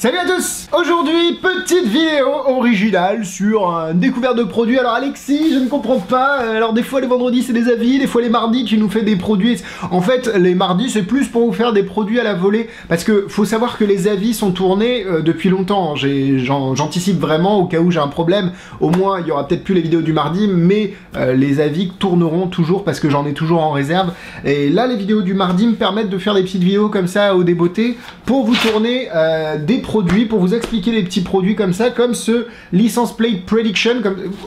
Salut à tous! Aujourd'hui, petite vidéo originale sur une découverte de produits. Alors Alexis, je ne comprends pas, alors des fois les vendredis c'est des avis, des fois les mardis tu nous fais des produits. En fait, les mardis c'est plus pour vous faire des produits à la volée, parce que faut savoir que les avis sont tournés depuis longtemps. J'anticipe vraiment au cas où j'ai un problème. Au moins, il y aura peut-être plus les vidéos du mardi, mais les avis tourneront toujours parce que j'en ai toujours en réserve. Et là, les vidéos du mardi me permettent de faire des petites vidéos comme ça au débeauté pour vous tourner des produits, pour vous expliquer des petits produits comme ça, comme ce License Plate Prediction,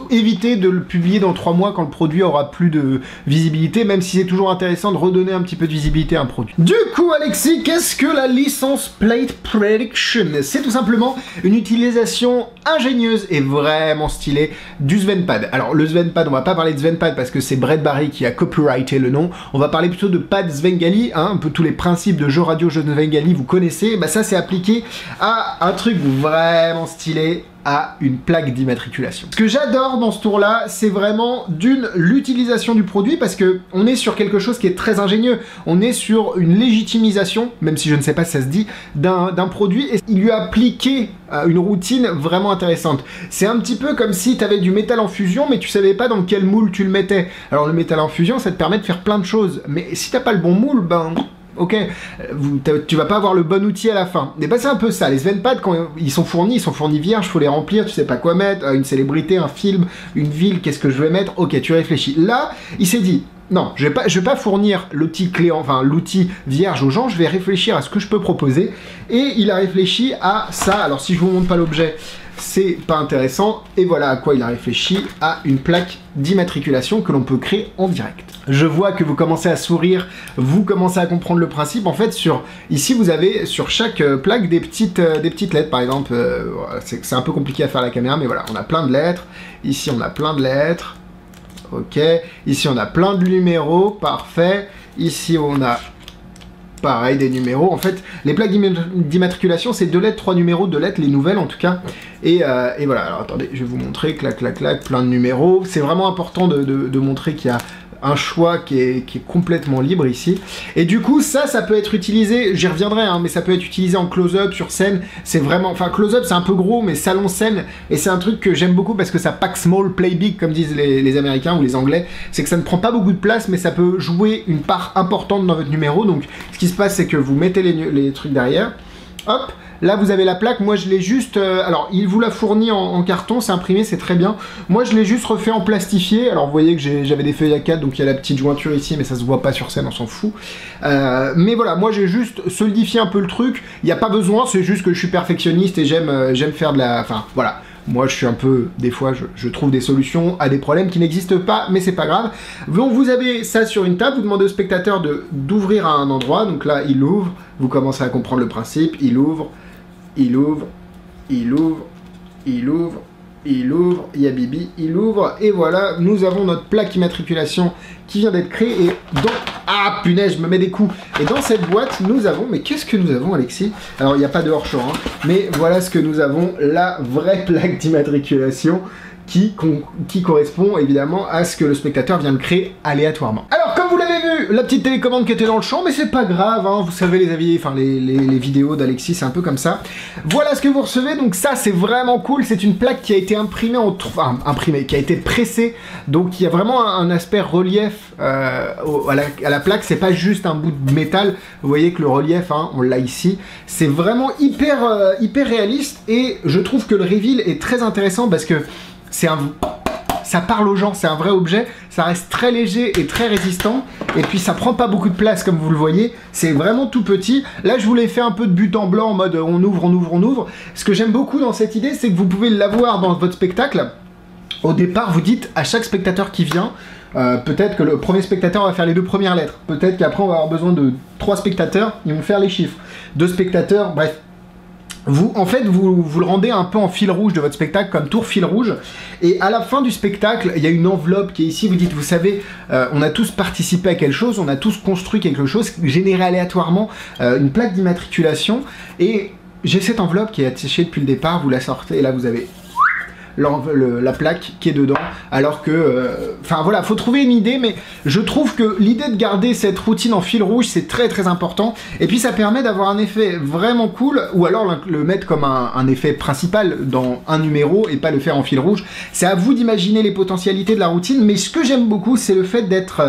éviter de le publier dans 3 mois quand le produit aura plus de visibilité, même si c'est toujours intéressant de redonner un petit peu de visibilité à un produit. Du coup, Alexis, qu'est-ce que la License Plate Prediction? C'est tout simplement une utilisation ingénieuse et vraiment stylée du Svenpad. Alors le Svenpad, on va pas parler de Svenpad parce que c'est Brett Barry qui a copyrighté le nom, on va parler plutôt de Pad Svengali, hein, un peu tous les principes de jeu radio, jeu de Svengali, vous connaissez, bah ça c'est appliqué à un truc vraiment stylé, à une plaque d'immatriculation. Ce que j'adore dans ce tour-là, c'est vraiment l'utilisation du produit, parce que on est sur quelque chose qui est très ingénieux. On est sur une légitimisation, même si je ne sais pas si ça se dit, d'un produit, et il lui a appliqué une routine vraiment intéressante. C'est un petit peu comme si tu avais du métal en fusion, mais tu savais pas dans quel moule tu le mettais. Alors le métal en fusion, ça te permet de faire plein de choses, mais si t'as pas le bon moule, ben... ok, tu vas pas avoir le bon outil à la fin. Mais bah c'est un peu ça, les Svenpad quand ils sont fournis vierges, faut les remplir, tu sais pas quoi mettre, une célébrité, un film, une ville, qu'est-ce que je vais mettre, ok, tu réfléchis. Là, il s'est dit, non, je vais pas fournir l'outil clé, enfin l'outil vierge aux gens, je vais réfléchir à ce que je peux proposer, et il a réfléchi à ça. Alors si je vous montre pas l'objet, c'est pas intéressant, et voilà à quoi il a réfléchi, à une plaque d'immatriculation que l'on peut créer en direct. Je vois que vous commencez à sourire, vous commencez à comprendre le principe. En fait, ici vous avez sur chaque plaque des petites lettres, par exemple, c'est un peu compliqué à faire à la caméra, mais voilà, on a plein de lettres, ici on a plein de lettres, ok, ici on a plein de numéros, parfait, ici on a pareil, des numéros. En fait, les plaques d'immatriculation, c'est 2 lettres, 3 numéros, 2 lettres, les nouvelles en tout cas. Et voilà, alors attendez, je vais vous montrer, clac, clac, clac, plein de numéros. C'est vraiment important de montrer qu'il y a un choix qui est complètement libre ici. Et du coup, ça peut être utilisé, j'y reviendrai, hein, mais ça peut être utilisé en close-up, sur scène. C'est vraiment, enfin, close-up, c'est un peu gros, mais salon scène, et c'est un truc que j'aime beaucoup parce que ça pack small, play big, comme disent les Américains ou les Anglais. C'est que ça ne prend pas beaucoup de place, mais ça peut jouer une part importante dans votre numéro. Donc, ce qui se passe, c'est que vous mettez les trucs derrière, hop. Là, vous avez la plaque, moi je l'ai juste... alors, il vous l'a fourni en carton, c'est imprimé, c'est très bien. Moi, je l'ai juste refait en plastifié. Alors, vous voyez que j'avais des feuilles A4, donc il y a la petite jointure ici, mais ça se voit pas sur scène, on s'en fout. Mais voilà, moi j'ai juste solidifié un peu le truc. Il n'y a pas besoin, c'est juste que je suis perfectionniste et j'aime faire de la... Enfin, voilà. Moi, je suis un peu... Des fois, je trouve des solutions à des problèmes qui n'existent pas, mais c'est pas grave. Donc, vous avez ça sur une table, vous demandez au spectateur d'ouvrir à un endroit. Donc là, il ouvre, vous commencez à comprendre le principe, il ouvre... Il ouvre, il ouvre, il ouvre, il ouvre, il y a Bibi, il ouvre, et voilà, nous avons notre plaque immatriculation qui vient d'être créée, et dans... Ah, punaise, je me mets des coups. Et dans cette boîte, nous avons... Mais qu'est-ce que nous avons, Alexis? Alors, il n'y a pas de hors-champ, hein, mais voilà ce que nous avons, la vraie plaque d'immatriculation qui correspond évidemment à ce que le spectateur vient de créer aléatoirement. Alors, comme vous l'avez vu, la petite télécommande qui était dans le champ, mais c'est pas grave, hein, vous savez, les avis, enfin les vidéos d'Alexis, c'est un peu comme ça. Voilà ce que vous recevez, donc ça c'est vraiment cool, c'est une plaque qui a été imprimée qui a été pressée, donc il y a vraiment un aspect relief à la plaque, c'est pas juste un bout de métal, vous voyez que le relief, hein, on l'a ici, c'est vraiment hyper réaliste, et je trouve que le reveal est très intéressant parce que ça parle aux gens, c'est un vrai objet, ça reste très léger et très résistant, et puis ça prend pas beaucoup de place comme vous le voyez, c'est vraiment tout petit. Là je vous l'ai fait un peu de but en blanc en mode on ouvre, on ouvre, on ouvre. Ce que j'aime beaucoup dans cette idée, c'est que vous pouvez l'avoir dans votre spectacle. Au départ, vous dites à chaque spectateur qui vient, peut-être que le premier spectateur va faire les 2 premières lettres, peut-être qu'après on va avoir besoin de 3 spectateurs, ils vont faire les chiffres, 2 spectateurs, bref. En fait, vous le rendez un peu en fil rouge de votre spectacle, comme tour fil rouge, et à la fin du spectacle, il y a une enveloppe qui est ici, vous dites, vous savez, on a tous participé à quelque chose, on a tous construit quelque chose, généré aléatoirement, une plaque d'immatriculation, et j'ai cette enveloppe qui est attachée depuis le départ, vous la sortez, et là vous avez la plaque qui est dedans, alors que... Enfin voilà, faut trouver une idée, mais je trouve que l'idée de garder cette routine en fil rouge, c'est très très important, et puis ça permet d'avoir un effet vraiment cool, ou alors le mettre comme un effet principal dans un numéro, et pas le faire en fil rouge. C'est à vous d'imaginer les potentialités de la routine, mais ce que j'aime beaucoup, c'est le fait d'être...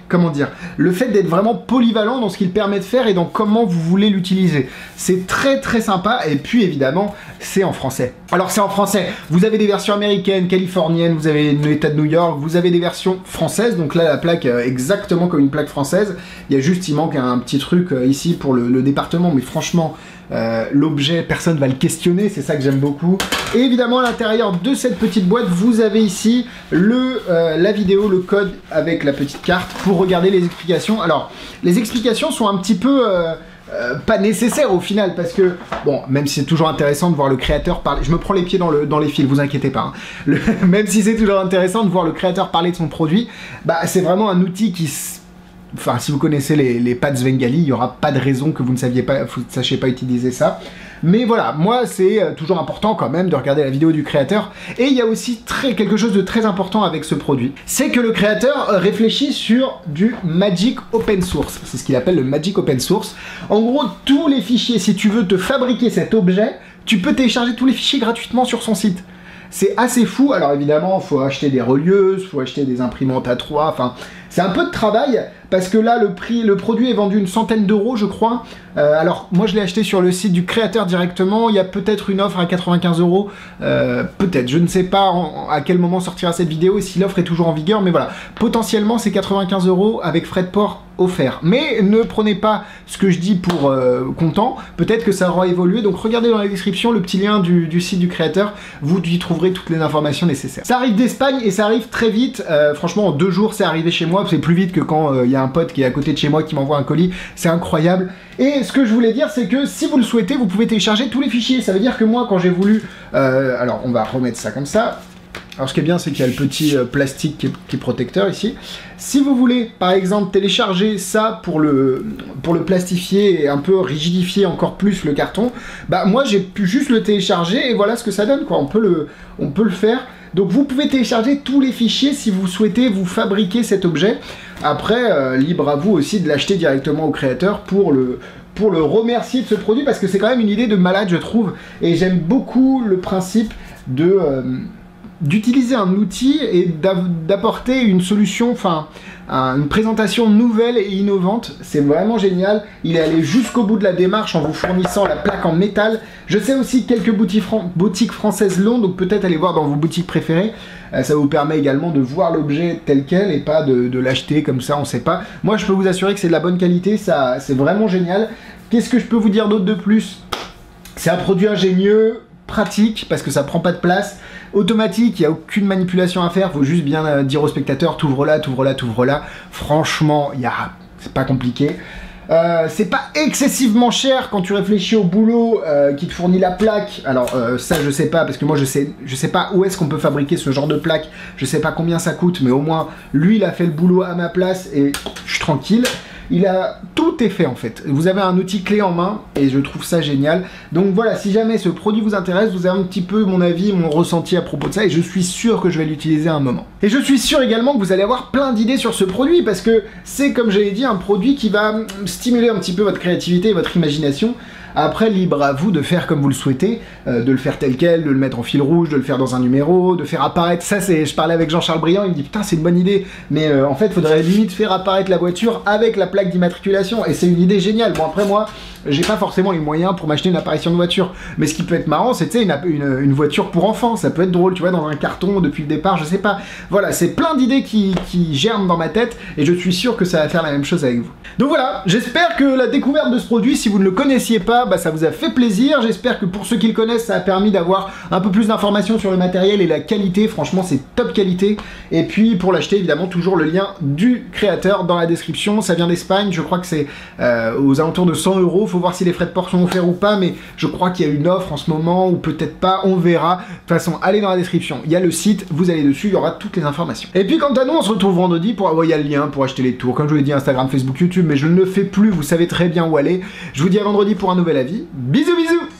comment dire, le fait d'être vraiment polyvalent dans ce qu'il permet de faire et dans comment vous voulez l'utiliser. C'est très très sympa, et puis évidemment, c'est en français. Alors c'est en français, vous avez des versions américaines, californiennes, vous avez l'État de New York, vous avez des versions françaises, donc là la plaque exactement comme une plaque française, il y a juste, il manque un petit truc ici pour le département, mais franchement, l'objet, personne va le questionner, c'est ça que j'aime beaucoup. Et évidemment, à l'intérieur de cette petite boîte, vous avez ici la vidéo, le code avec la petite carte pour regarder les explications. Alors, les explications sont un petit peu... pas nécessaire au final, parce que, bon, même si c'est toujours intéressant de voir le créateur parler, je me prends les pieds dans les fils, vous inquiétez pas, hein. Même si c'est toujours intéressant de voir le créateur parler de son produit, bah c'est vraiment un outil qui... Enfin, si vous connaissez les pads Svengali, il n'y aura pas de raison que vous ne sachiez pas utiliser ça. Mais voilà, moi c'est toujours important quand même de regarder la vidéo du créateur. Et il y a aussi quelque chose de très important avec ce produit. C'est que le créateur réfléchit sur du Magic Open Source. C'est ce qu'il appelle le Magic Open Source. En gros, tous les fichiers, si tu veux te fabriquer cet objet, tu peux télécharger tous les fichiers gratuitement sur son site. C'est assez fou. Alors évidemment, il faut acheter des relieuses, il faut acheter des imprimantes A3, enfin... C'est un peu de travail, parce que là, le produit est vendu une centaine d'euros, je crois. Alors, moi, je l'ai acheté sur le site du créateur directement. Il y a peut-être une offre à 95 euros. Peut-être, je ne sais pas à quel moment sortira cette vidéo et si l'offre est toujours en vigueur. Mais voilà, potentiellement, c'est 95 euros avec frais de port offert. Mais ne prenez pas ce que je dis pour comptant. Peut-être que ça aura évolué. Donc, regardez dans la description le petit lien du site du créateur. Vous y trouverez toutes les informations nécessaires. Ça arrive d'Espagne et ça arrive très vite. Franchement, en 2 jours, c'est arrivé chez moi. C'est plus vite que quand il y a un pote qui est à côté de chez moi qui m'envoie un colis. C'est incroyable. Et ce que je voulais dire, c'est que si vous le souhaitez, vous pouvez télécharger tous les fichiers. Ça veut dire que moi, quand j'ai voulu... alors, on va remettre ça comme ça. Alors, ce qui est bien, c'est qu'il y a le petit plastique qui est protecteur ici. Si vous voulez, par exemple, télécharger ça pour le plastifier et un peu rigidifier encore plus le carton, bah moi, j'ai pu juste le télécharger et voilà ce que ça donne, quoi. On peut le faire. Donc vous pouvez télécharger tous les fichiers si vous souhaitez vous fabriquer cet objet. Après, libre à vous aussi de l'acheter directement au créateur pour le remercier de ce produit, parce que c'est quand même une idée de malade, je trouve. Et j'aime beaucoup le principe d'utiliser un outil et d'apporter une solution, enfin une présentation nouvelle et innovante. C'est vraiment génial. Il est allé jusqu'au bout de la démarche en vous fournissant la plaque en métal. Je sais aussi que quelques boutiques françaises l'ont, donc peut-être aller voir dans vos boutiques préférées. Ça vous permet également de voir l'objet tel quel et pas de l'acheter comme ça, on sait pas. Moi je peux vous assurer que c'est de la bonne qualité, c'est vraiment génial. Qu'est-ce que je peux vous dire d'autre de plus? C'est un produit ingénieux, pratique, parce que ça prend pas de place, automatique, il n'y a aucune manipulation à faire, faut juste bien dire au spectateur, t'ouvres là, t'ouvres là, t'ouvres là. Franchement, c'est pas compliqué. C'est pas excessivement cher quand tu réfléchis au boulot qui te fournit la plaque. Alors ça je sais pas, parce que moi je sais pas où est-ce qu'on peut fabriquer ce genre de plaque, je sais pas combien ça coûte, mais au moins lui il a fait le boulot à ma place et je suis tranquille. Tout est fait en fait. Vous avez un outil clé en main et je trouve ça génial. Donc voilà, si jamais ce produit vous intéresse, vous avez un petit peu mon avis, mon ressenti à propos de ça et je suis sûr que je vais l'utiliser à un moment. Et je suis sûr également que vous allez avoir plein d'idées sur ce produit parce que c'est, comme j'avais dit, un produit qui va stimuler un petit peu votre créativité et votre imagination. Après, libre à vous de faire comme vous le souhaitez, de le faire tel quel, de le mettre en fil rouge, de le faire dans un numéro, de faire apparaître... Ça, je parlais avec Jean-Charles Briand, il me dit « Putain, c'est une bonne idée !» Mais en fait, il faudrait limite faire apparaître la voiture avec la plaque d'immatriculation, et c'est une idée géniale. Bon, après, moi, j'ai pas forcément les moyens pour m'acheter une apparition de voiture, mais ce qui peut être marrant, c'est une voiture pour enfants, ça peut être drôle, tu vois, dans un carton depuis le départ, je sais pas. Voilà, c'est plein d'idées qui germent dans ma tête, et je suis sûr que ça va faire la même chose avec vous. Donc voilà, j'espère que la découverte de ce produit, si vous ne le connaissiez pas, bah, ça vous a fait plaisir. J'espère que pour ceux qui le connaissent, ça a permis d'avoir un peu plus d'informations sur le matériel et la qualité. Franchement, c'est top qualité. Et puis, pour l'acheter, évidemment, toujours le lien du créateur dans la description. Ça vient d'Espagne, je crois que c'est aux alentours de 100 €. Faut voir si les frais de port sont offerts ou pas, mais je crois qu'il y a une offre en ce moment, ou peut-être pas, on verra. De toute façon, allez dans la description, il y a le site, vous allez dessus, il y aura toutes les informations. Et puis, quant à nous, on se retrouve vendredi pour... il y a le lien pour acheter les tours. Comme je vous l'ai dit, Instagram, Facebook, YouTube, mais je ne le fais plus, vous savez très bien où aller. Je vous dis à vendredi pour un nouvel avis. Bisous bisous.